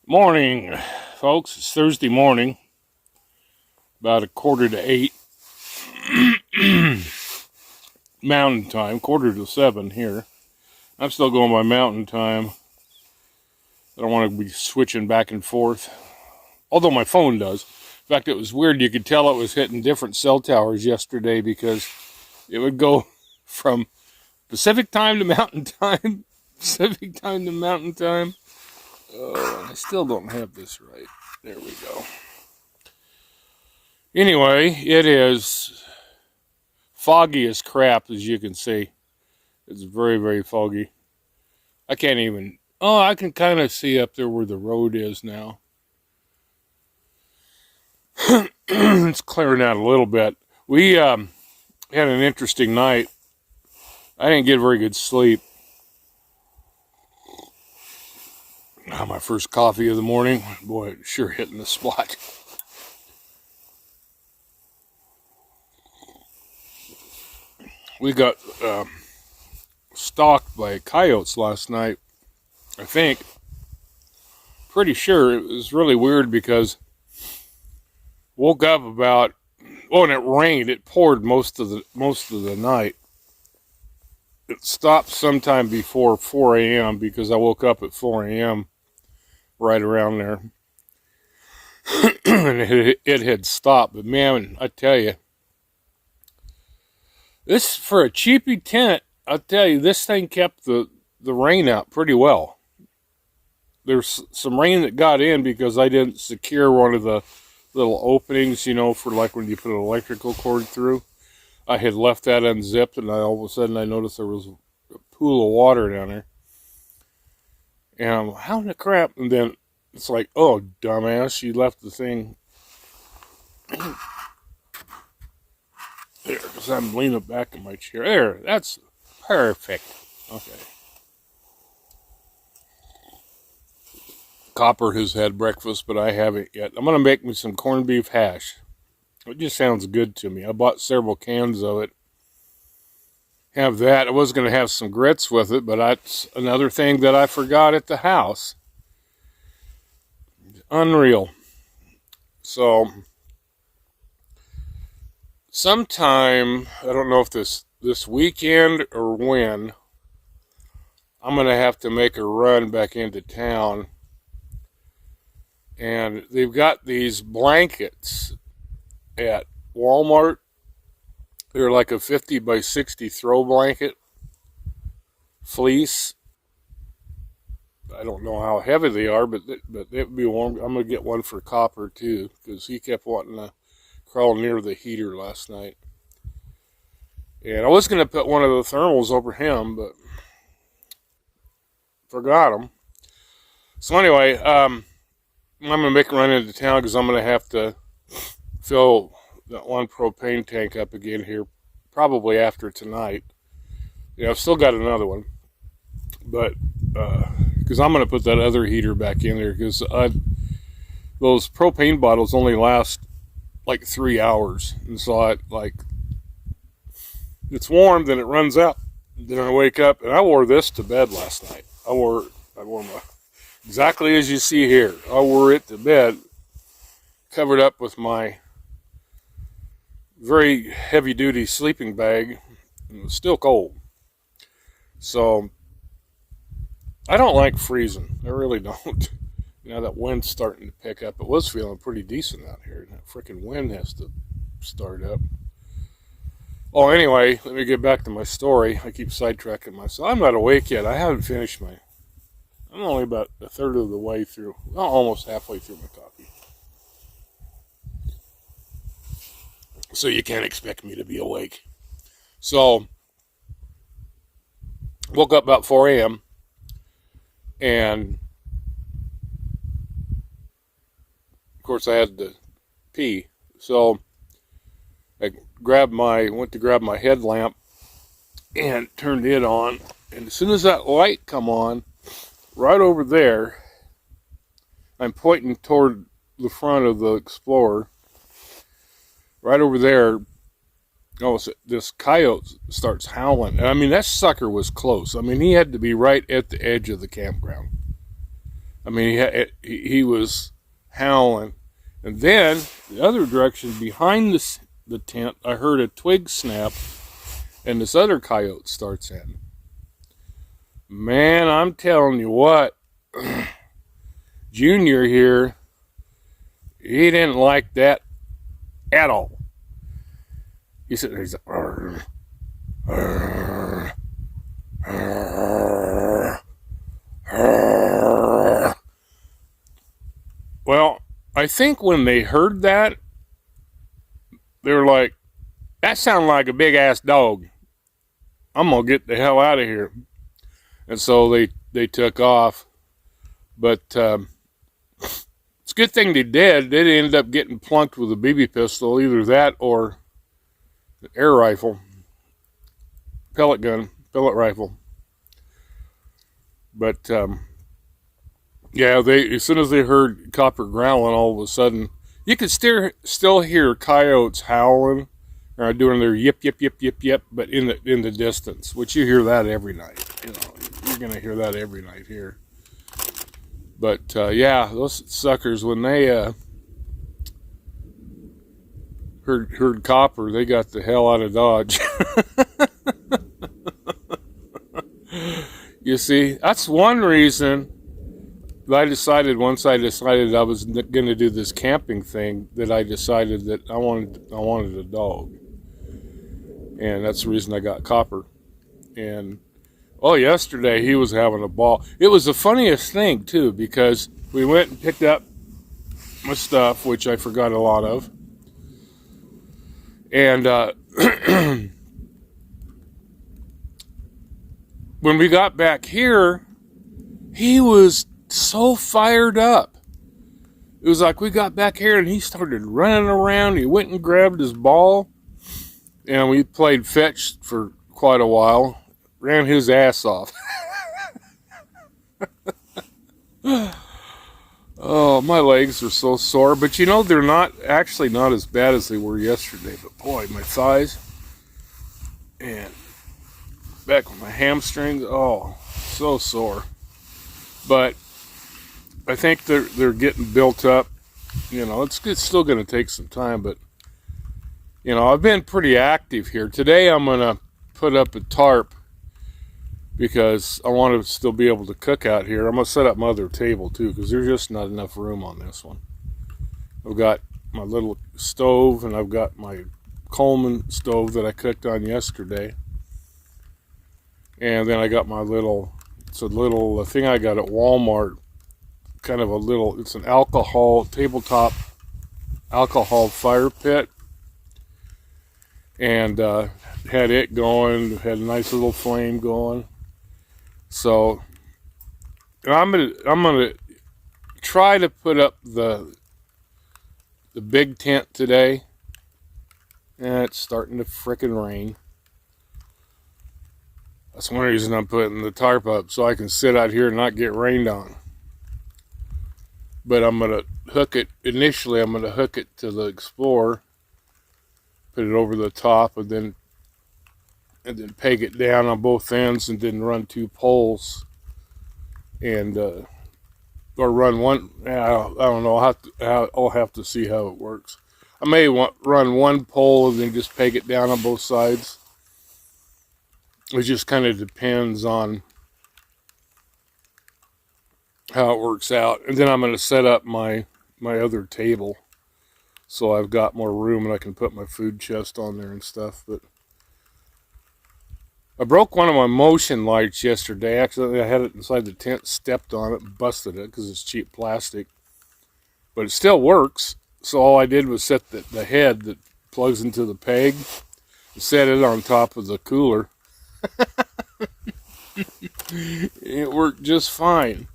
Morning, folks. It's Thursday morning, about 7:45 Mountain Time, 6:45 here. I'm still going by Mountain Time. I don't want to be switching back and forth, although my phone does. In fact, it was weird. You could tell it was hitting different cell towers yesterday because it would go from Pacific Time to Mountain Time, Pacific Time to Mountain Time. I still don't have this right. There we go. Anyway, it is foggy as crap, as you can see. It's very, very foggy. I can't even... Oh, I can kind of see up there where the road is now. It's clearing out a little bit. We had an interesting night. I didn't get very good sleep. My first coffee of the morning. Boy, it's sure hitting the spot. We got stalked by coyotes last night, I think. Pretty sure. It was really weird because woke up about, and it rained. It poured most of the night. It stopped sometime before 4 a.m. because I woke up at 4 a.m. right around there. And it had stopped. But man, I tell you, this, for a cheapy tent, I'll tell you, this thing kept the rain out pretty well. There's some rain that got in because I didn't secure one of the little openings, for like when you put an electrical cord through. I had left that unzipped, and all of a sudden I noticed there was a pool of water down there. And I'm like, how in the crap? And then it's like, oh, dumbass, you left the thing there, because I'm leaning back in my chair. There, that's perfect. Okay. Copper has had breakfast, but I haven't yet. I'm going to make me some corned beef hash. It just sounds good to me. I bought several cans of it. Have that. I was going to have some grits with it, but that's another thing that I forgot at the house. Unreal. So, sometime, I don't know if this weekend or when, I'm going to have to make a run back into town. And they've got these blankets at Walmart. They're like a 50 by 60 throw blanket. Fleece. I don't know how heavy they are, but they'd be warm. I'm going to get one for Copper too, because he kept wanting to crawl near the heater last night. And I was going to put one of the thermals over him, but forgot them. So anyway, I'm going to make a run into town because I'm going to have to fill that one propane tank up again here, probably after tonight. I've still got another one, but because I'm going to put that other heater back in there, because those propane bottles only last like 3 hours, and so it's warm, then it runs out, then I wake up, and I wore this to bed last night. I wore my, exactly as you see here. I wore it to bed, covered up with my very heavy-duty sleeping bag. It was still cold. So, I don't like freezing. I really don't. That wind's starting to pick up. It was feeling pretty decent out here. That freaking wind has to start up. Oh, anyway, let me get back to my story. I keep sidetracking myself. I'm not awake yet. I haven't finished I'm only about a third of the way through. Well, almost halfway through my coffee. So you can't expect me to be awake. So, woke up about 4 a.m. and of course I had to pee. So I went to grab my headlamp and turned it on. And as soon as that light come on, right over there, I'm pointing toward the front of the Explorer. Right over there, this coyote starts howling. And I mean, that sucker was close. I mean, he had to be right at the edge of the campground. I mean, he was howling. And then, the other direction, behind the tent, I heard a twig snap, and this other coyote starts in. Man, I'm telling you what, Junior here, he didn't like that at all. He said, he's like, arr, arr, arr, arr. Well, I think when they heard that, they were like, that sounded like a big ass dog. I'm gonna get the hell out of here. And so they took off. But it's a good thing they did. They ended up getting plunked with a BB pistol, either that or an air rifle, pellet rifle. But yeah, as soon as they heard Copper growling, all of a sudden, you could still hear coyotes howling, or doing their yip yip yip yip yip, but in the distance, which you hear that every night. You know, you're gonna hear that every night here. But yeah, those suckers, when they heard Copper, they got the hell out of Dodge. You see, that's one reason that once I decided I was going to do this camping thing, that I decided that I wanted a dog. And that's the reason I got Copper. And yesterday he was having a ball. It was the funniest thing too, because we went and picked up my stuff, which I forgot a lot of. And when we got back here, he was so fired up. It was like we got back here and he started running around. He went and grabbed his ball, and we played fetch for quite a while. Ran his ass off. Oh, my legs are so sore. But you know, they're not as bad as they were yesterday. But boy, my thighs and back with my hamstrings, so sore. But I think they're getting built up. You know, it's still going to take some time, but you know, I've been pretty active here. Today I'm going to put up a tarp because I want to still be able to cook out here. I'm going to set up my other table too, because there's just not enough room on this one. I've got my little stove, and I've got my Coleman stove that I cooked on yesterday. And then I got my it's a little thing I got at Walmart, it's an tabletop alcohol fire pit. And had it going, had a nice little flame going. So I'm gonna try to put up the big tent today. And it's starting to frickin' rain. That's one reason I'm putting the tarp up, so I can sit out here and not get rained on. But I'm gonna hook it to the Explorer, put it over the top, and then peg it down on both ends, and then run two poles, and or run one. I don't know. I'll have to see how it works. I may run one pole and then just peg it down on both sides. It just kind of depends on how it works out. And then I'm going to set up my other table, so I've got more room and I can put my food chest on there and stuff. But I broke one of my motion lights yesterday. Actually, I had it inside the tent, stepped on it, and busted it because it's cheap plastic. But it still works. So all I did was set the head that plugs into the peg, set it on top of the cooler. It worked just fine.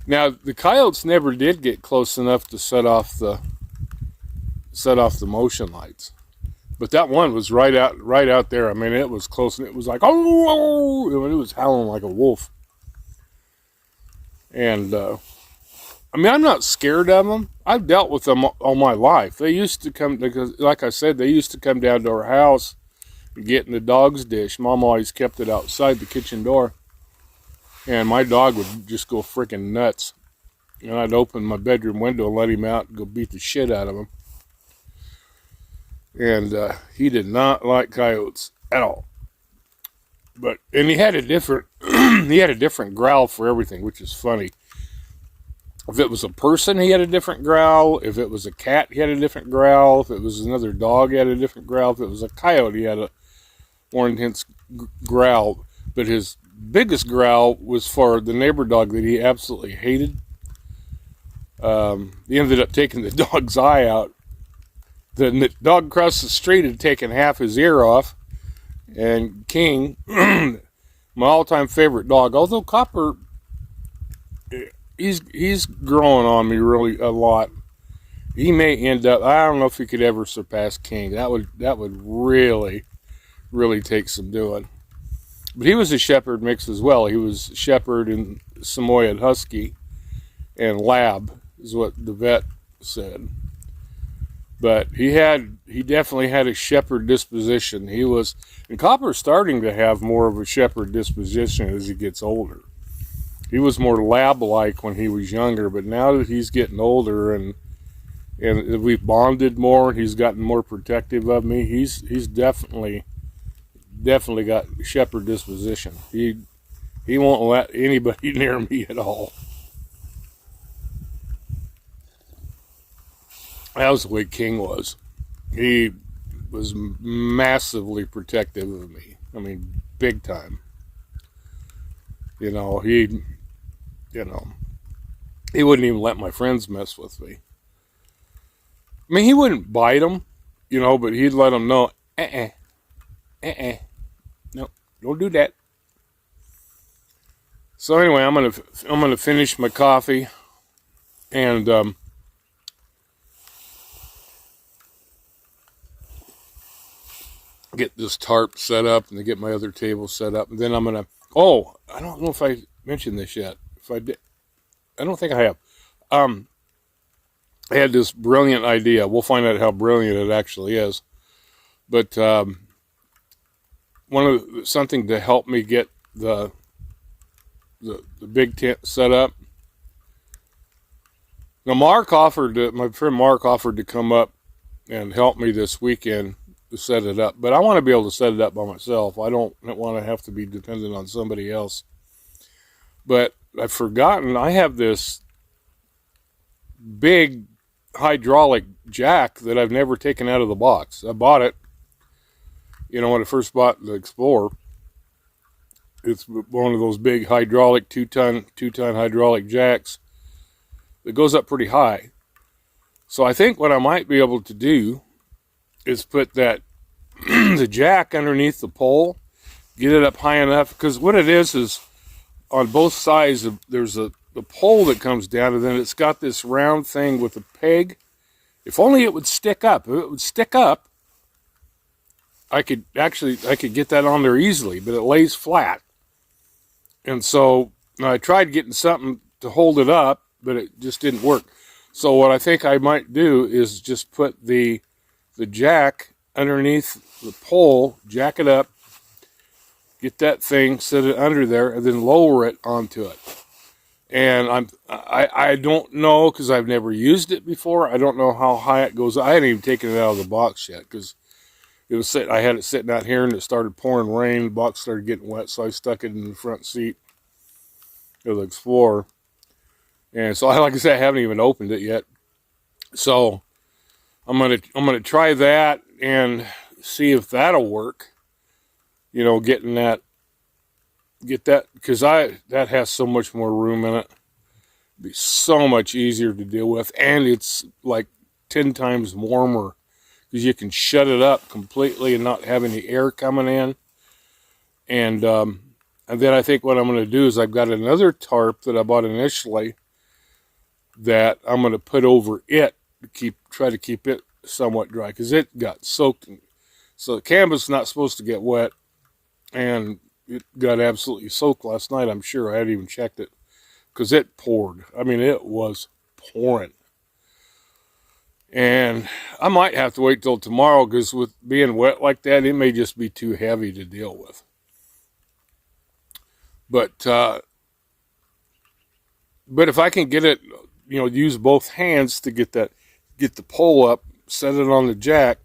Now, the coyotes never did get close enough to set off the motion lights. But that one was right out there. I mean, it was close, and it was like, oh, it was howling like a wolf. And I mean, I'm not scared of them. I've dealt with them all my life. They used to come, because, like I said, they used to come down to our house and get in the dog's dish. Mom always kept it outside the kitchen door, and my dog would just go freaking nuts. and I'd open my bedroom window and let him out and go beat the shit out of him. And he did not like coyotes at all. And he had a different he had a different growl for everything, which is funny. If it was a person, he had a different growl. If it was a cat, he had a different growl. If it was another dog, he had a different growl. If it was a coyote, he had a more intense growl. But his biggest growl was for the neighbor dog that he absolutely hated. He ended up taking the dog's eye out. The dog across the street had taken half his ear off. And King, my all-time favorite dog, although Copper, he's growing on me really a lot. He may end up, I don't know if he could ever surpass King. That would really, really take some doing. But he was a Shepherd mix as well. He was Shepherd and Samoyed Husky and Lab is what the vet said. But he definitely had a Shepherd disposition. And Copper's starting to have more of a Shepherd disposition as he gets older. He was more Lab-like when he was younger, but now that he's getting older and we've bonded more, he's gotten more protective of me. He's definitely got Shepherd disposition. He won't let anybody near me at all. That was the way King was. He was massively protective of me. I mean, big time. He wouldn't even let my friends mess with me. I mean, he wouldn't bite them, but he'd let them know, no, don't do that. So anyway, I'm gonna finish my coffee and get this tarp set up and to get my other table set up. And then I'm going to, I don't know if I mentioned this yet. If I did, I don't think I have. I had this brilliant idea. We'll find out how brilliant it actually is. But something to help me get the big tent set up. Now my friend Mark offered to come up and help me this weekend to set it up, but I want to be able to set it up by myself. I don't want to have to be dependent on somebody else. But I've forgotten, I have this big hydraulic jack that I've never taken out of the box. I bought it, when I first bought the Explorer. It's one of those big hydraulic, two-ton hydraulic jacks that goes up pretty high. So I think what I might be able to do is put the jack underneath the pole, get it up high enough, because what it is on both sides there's the pole that comes down, and then it's got this round thing with a peg. If only it would stick up. If it would stick up, I could get that on there easily, but it lays flat. And so I tried getting something to hold it up, but it just didn't work. So what I think I might do is just put the jack underneath the pole, jack it up, get that thing, set it under there, and then lower it onto it. And I don't know, because I've never used it before. I don't know how high it goes. I hadn't even taken it out of the box yet, because I had it sitting out here, and it started pouring rain. The box started getting wet, so I stuck it in the front seat of the Explorer. And so, like I said, I haven't even opened it yet. So I'm gonna try that and see if that'll work. Get that, because that has so much more room in it. It'd be so much easier to deal with, and it's like 10 times warmer because you can shut it up completely and not have any air coming in. And then I think what I'm going to do is I've got another tarp that I bought initially that I'm going to put over it to try to keep it somewhat dry, because it got soaked. So the canvas is not supposed to get wet, and it got absolutely soaked last night. I'm sure I hadn't even checked it because it poured. I mean, it was pouring. And I might have to wait till tomorrow, because with being wet like that, it may just be too heavy to deal with. But if I can get it use both hands to get the pole up, set it on the jack,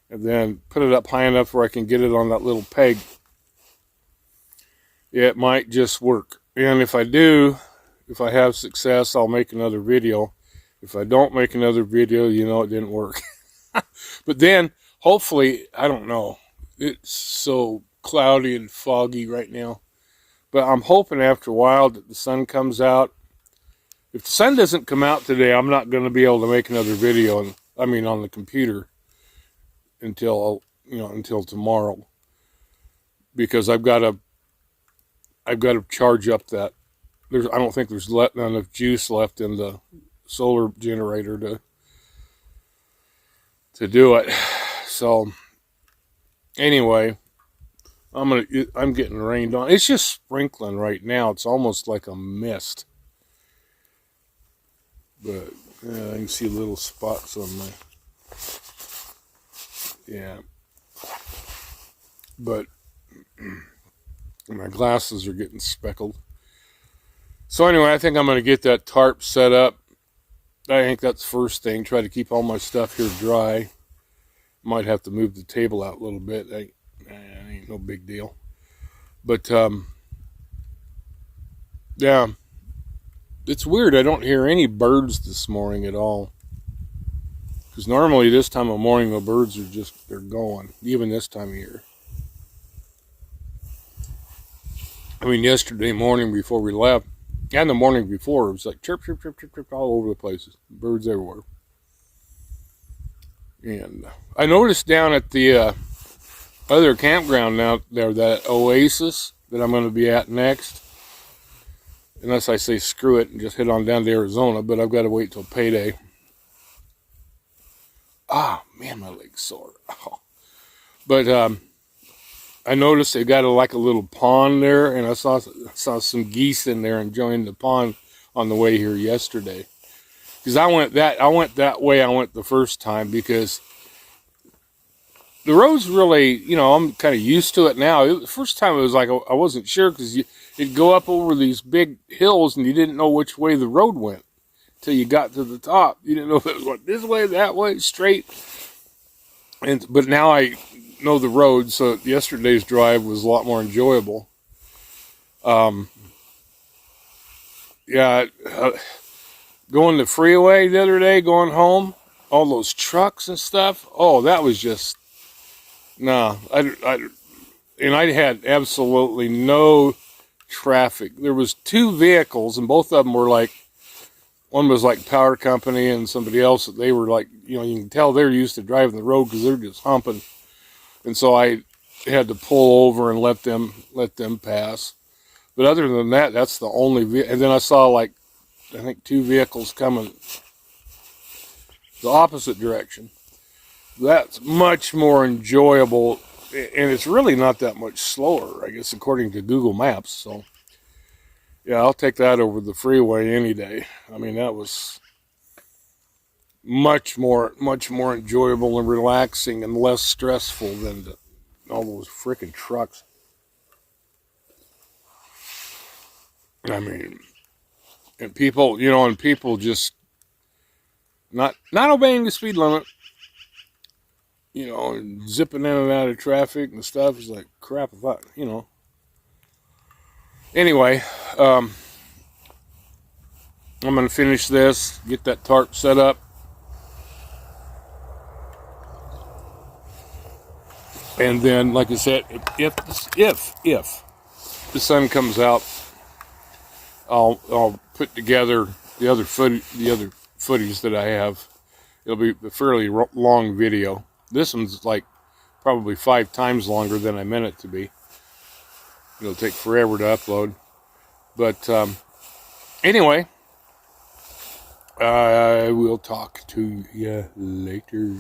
and then put it up high enough where I can get it on that little peg. It might just work. And if I have success, I'll make another video. If I don't make another video, it didn't work. But then, hopefully, I don't know. It's so cloudy and foggy right now. But I'm hoping after a while that the sun comes out. If the sun doesn't come out today, I'm not going to be able to make another video, on the computer until tomorrow. Because I've got to charge up that. I don't think there's not enough juice left in the solar generator to do it. So anyway, I'm getting rained on. It's just sprinkling right now. It's almost like a mist. But I can see little spots on but my glasses are getting speckled. So anyway, I think I'm going to get that tarp set up. I think that's the first thing. Try to keep all my stuff here dry. Might have to move the table out a little bit. Ain't no big deal. But, yeah. It's weird. I don't hear any birds this morning at all. Because normally this time of morning, the birds are they're going. Even this time of year. Yesterday morning before we left, and the morning before, it was like chirp, chirp, chirp, chirp, chirp, all over the places. Birds everywhere. And I noticed down at the other campground out there, that Oasis that I'm going to be at next, unless I say screw it and just head on down to Arizona, but I've got to wait till payday. Man, my leg's sore. Oh. But I noticed they got a little pond there, and I saw some geese in there enjoying the pond on the way here yesterday. Because I went that way I went the first time, because the road's really, I'm kind of used to it now. The first time it was like I wasn't sure, because it'd go up over these big hills and you didn't know which way the road went till you got to the top. You didn't know if it was going this way, that way, straight. But now I know the road, so yesterday's drive was a lot more enjoyable. Going the freeway the other day, going home, all those trucks and stuff. Oh, that was just I had absolutely no traffic. There was 2 vehicles, and both of them were like, one was like power company, and somebody else that they were like, you can tell they're used to driving the road because they're just humping. And so I had to pull over and let them pass. But other than that, that's the only vehicle. And then I saw I think 2 vehicles coming the opposite direction. That's much more enjoyable, and it's really not that much slower, I guess, according to Google Maps. So, yeah, I'll take that over the freeway any day. That was much more enjoyable and relaxing and less stressful than all those freaking trucks. And people, people just not obeying the speed limit, and zipping in and out of traffic and stuff. Is like crap. Anyway, I'm going to finish this, get that tarp set up. And then, like I said, if the sun comes out, I'll put together the other footage that I have. It'll be a fairly long video. This one's like probably 5 times longer than I meant it to be. It'll take forever to upload. But anyway, I will talk to you later.